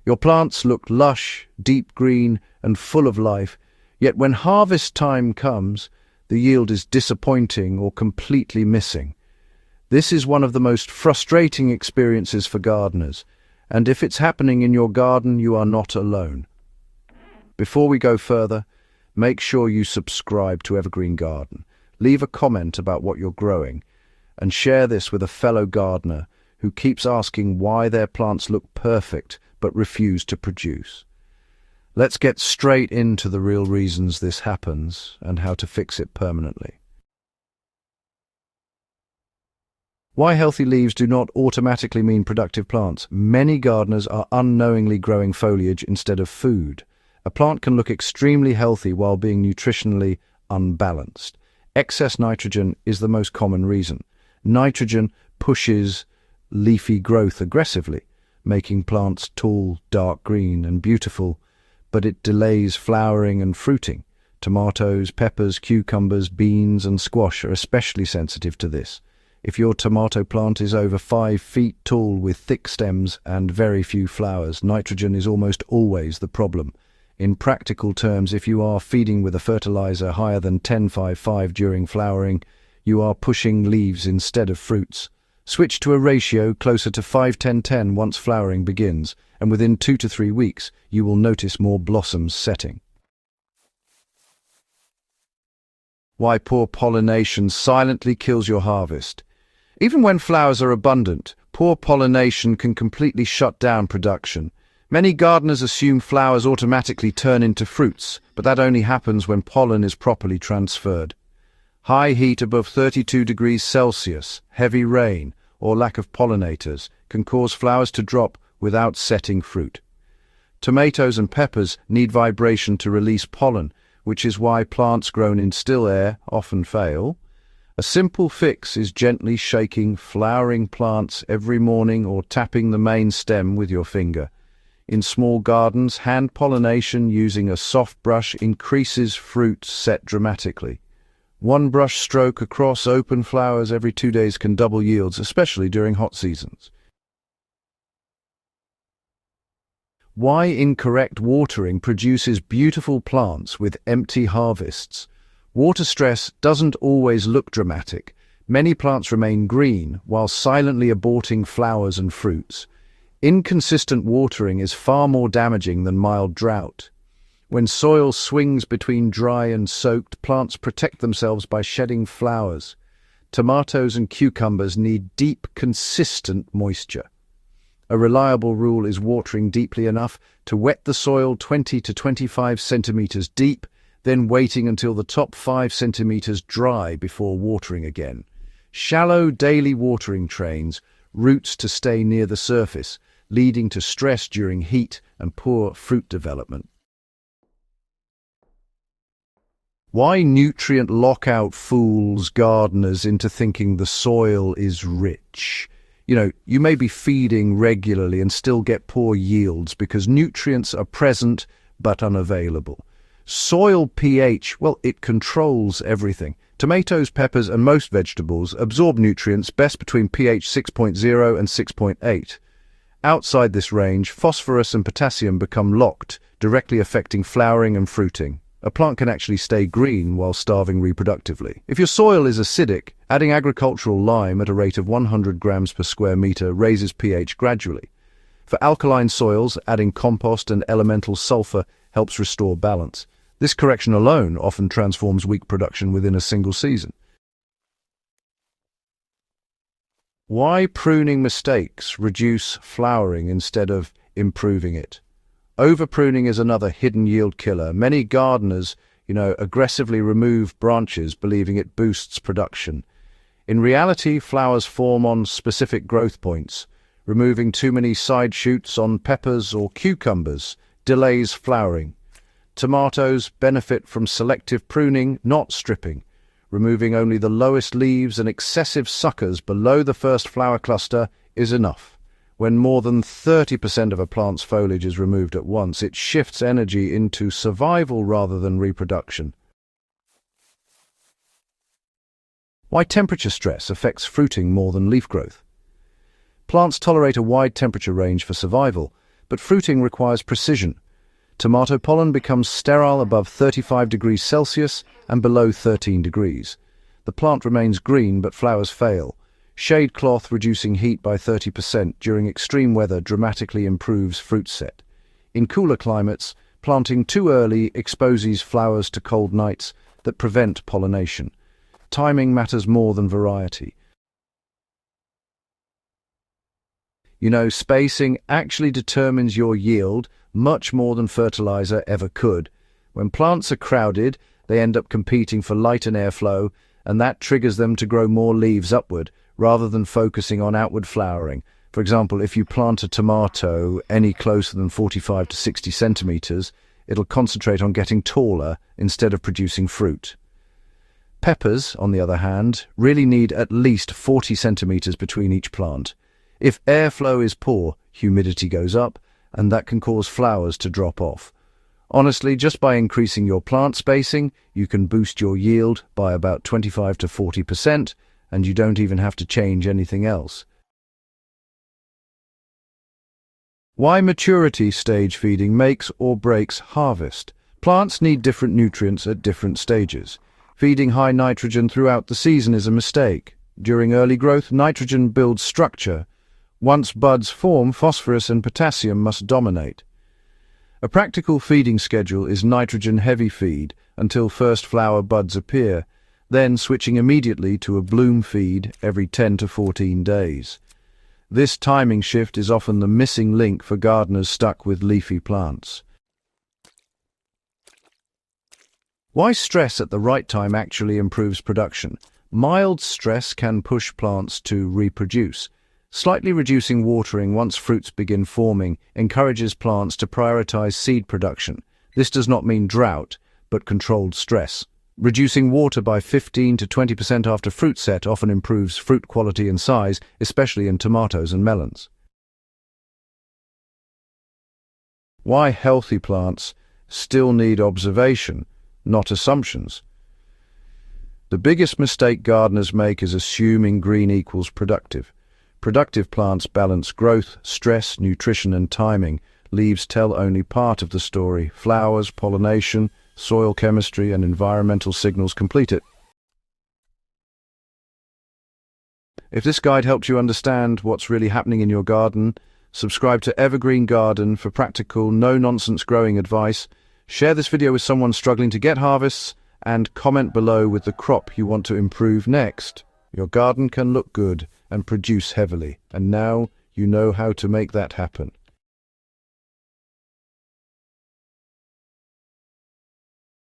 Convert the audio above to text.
Your plants look lush, deep green, and full of life, yet when harvest time comes, the yield is disappointing or completely missing. This is one of the most frustrating experiences for gardeners, and if it's happening in your garden, you are not alone. Before we go further, make sure you subscribe to Evergreen Garden. Leave a comment about what you're growing, and share this with a fellow gardener who keeps asking why their plants look perfect but refuse to produce. Let's get straight into the real reasons this happens and how to fix it permanently. Why healthy leaves do not automatically mean productive plants. Many gardeners are unknowingly growing foliage instead of food. A plant can look extremely healthy while being nutritionally unbalanced. Excess nitrogen is the most common reason. Nitrogen pushes leafy growth aggressively, making plants tall, dark green, and beautiful, but it delays flowering and fruiting. Tomatoes, peppers, cucumbers, beans, and squash are especially sensitive to this. If your tomato plant is over 5 feet tall with thick stems and very few flowers, nitrogen is almost always the problem. In practical terms, if you are feeding with a fertilizer higher than 10-5-5 during flowering, you are pushing leaves instead of fruits. Switch to a ratio closer to 5-10-10 once flowering begins, and within 2 to 3 weeks, you will notice more blossoms setting. Why poor pollination silently kills your harvest. Even when flowers are abundant, poor pollination can completely shut down production. Many gardeners assume flowers automatically turn into fruits, but that only happens when pollen is properly transferred. High heat above 32 degrees Celsius, heavy rain, or lack of pollinators can cause flowers to drop without setting fruit. Tomatoes and peppers need vibration to release pollen, which is why plants grown in still air often fail. A simple fix is gently shaking flowering plants every morning or tapping the main stem with your finger. In small gardens, hand pollination using a soft brush increases fruit set dramatically. One brush stroke across open flowers every 2 days can double yields, especially during hot seasons. Why incorrect watering produces beautiful plants with empty harvests. Water stress doesn't always look dramatic. Many plants remain green while silently aborting flowers and fruits. Inconsistent watering is far more damaging than mild drought. When soil swings between dry and soaked, plants protect themselves by shedding flowers. Tomatoes and cucumbers need deep, consistent moisture. A reliable rule is watering deeply enough to wet the soil 20 to 25 centimeters deep, then waiting until the top 5 centimeters dry before watering again. Shallow daily watering trains roots to stay near the surface, leading to stress during heat and poor fruit development. Why nutrient lockout fools gardeners into thinking the soil is rich. You may be feeding regularly and still get poor yields because nutrients are present but unavailable. Soil pH, it controls everything. Tomatoes, peppers, and most vegetables absorb nutrients best between pH 6.0 and 6.8. Outside this range, phosphorus and potassium become locked, directly affecting flowering and fruiting. A plant can actually stay green while starving reproductively. If your soil is acidic, adding agricultural lime at a rate of 100 grams per square meter raises pH gradually. For alkaline soils, adding compost and elemental sulfur helps restore balance. This correction alone often transforms weak production within a single season. Why pruning mistakes reduce flowering instead of improving it. Over-pruning is another hidden yield killer. Many gardeners, aggressively remove branches believing it boosts production. In reality, flowers form on specific growth points. Removing too many side shoots on peppers or cucumbers delays flowering. Tomatoes benefit from selective pruning, not stripping. Removing only the lowest leaves and excessive suckers below the first flower cluster is enough. When more than 30% of a plant's foliage is removed at once, it shifts energy into survival rather than reproduction. Why temperature stress affects fruiting more than leaf growth. Plants tolerate a wide temperature range for survival, but fruiting requires precision. Tomato pollen becomes sterile above 35 degrees Celsius and below 13 degrees. The plant remains green but flowers fail. Shade cloth reducing heat by 30% during extreme weather dramatically improves fruit set. In cooler climates, planting too early exposes flowers to cold nights that prevent pollination. Timing matters more than variety. Spacing actually determines your yield much more than fertilizer ever could. When plants are crowded, they end up competing for light and airflow, and that triggers them to grow more leaves upward rather than focusing on outward flowering. For example, if you plant a tomato any closer than 45 to 60 centimeters, it'll concentrate on getting taller instead of producing fruit. Peppers, on the other hand, really need at least 40 centimeters between each plant. If airflow is poor, humidity goes up, and that can cause flowers to drop off. Honestly, just by increasing your plant spacing, you can boost your yield by about 25 to 40%, and you don't even have to change anything else. Why maturity stage feeding makes or breaks harvest? Plants need different nutrients at different stages. Feeding high nitrogen throughout the season is a mistake. During early growth, nitrogen builds structure. Once buds form, phosphorus and potassium must dominate. A practical feeding schedule is nitrogen-heavy feed until first flower buds appear, then switching immediately to a bloom feed every 10 to 14 days. This timing shift is often the missing link for gardeners stuck with leafy plants. Why stress at the right time actually improves production? Mild stress can push plants to reproduce. Slightly reducing watering once fruits begin forming encourages plants to prioritize seed production. This does not mean drought, but controlled stress. Reducing water by 15 to 20% after fruit set often improves fruit quality and size, especially in tomatoes and melons. Why healthy plants still need observation, not assumptions? The biggest mistake gardeners make is assuming green equals productive. Productive plants balance growth, stress, nutrition, and timing. Leaves tell only part of the story. Flowers, pollination, soil chemistry, and environmental signals complete it. If this guide helped you understand what's really happening in your garden, subscribe to Evergreen Garden for practical, no-nonsense growing advice. Share this video with someone struggling to get harvests, and comment below with the crop you want to improve next. Your garden can look good and produce heavily, and now you know how to make that happen.